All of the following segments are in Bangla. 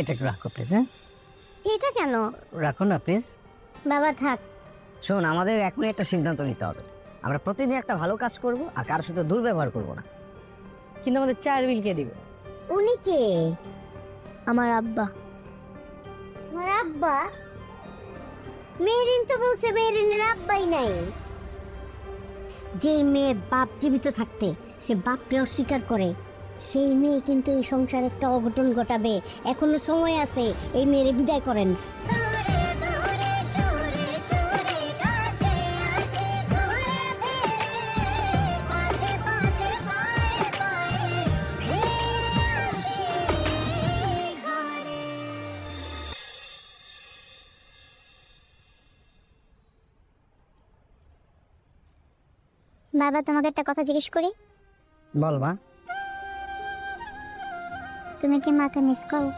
এটা একটু রাখো প্লিজ। হ্যাঁ, এটা কেন? রাখো না প্লিজ। বাবা থাক। শোন, আমাদের এখনই একটা সিদ্ধান্ত নিতে হবে। আমরা প্রতিদিন একটা ভালো কাজ করব আর কারোর সাথে দুর্ব্যবহার করব না। কিন্তু আমাদের চায়ের বিল কে দিবে? উনি কে? আমার আব্বা। আমার আব্বা? মেহরিন তো বলছে মেহরিনের আব্বাই নাই। যে মেয়ের বাপ জীবিত থাকতে সে বাপকে অস্বীকার করে, সেই মেয়ে কিন্তু এই সংসারে একটা অঘটন ঘটাবে। এখনো সময় আছে, এই মেয়েরে বিদায় করেন। বাবা, তোমাকে একটা কথা জিজ্ঞেস করি। বল মা। তুমি কি মাকে মিস করো?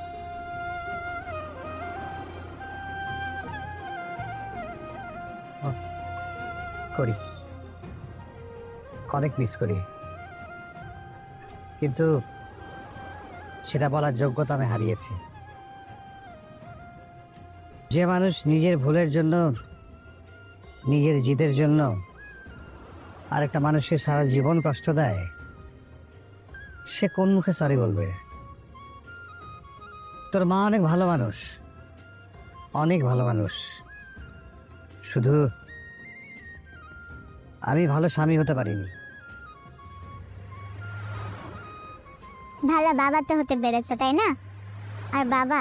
করি, অনেক মিস করি, কিন্তু সেটা বলার যোগ্যতা আমি হারিয়েছি। যে মানুষ নিজের ভুলের জন্য, নিজের জিদের জন্য আরেকটা মানুষকে সারা জীবন কষ্ট দেয়, সে কোন মুখে সরি বলবে? তোর মা অনেক ভালো মানুষ, অনেক ভালো মানুষ, শুধু আমি ভালো স্বামী হতে পারিনি। ভালো বাবা তো হতে পেরেছো, তাই না? আর বাবা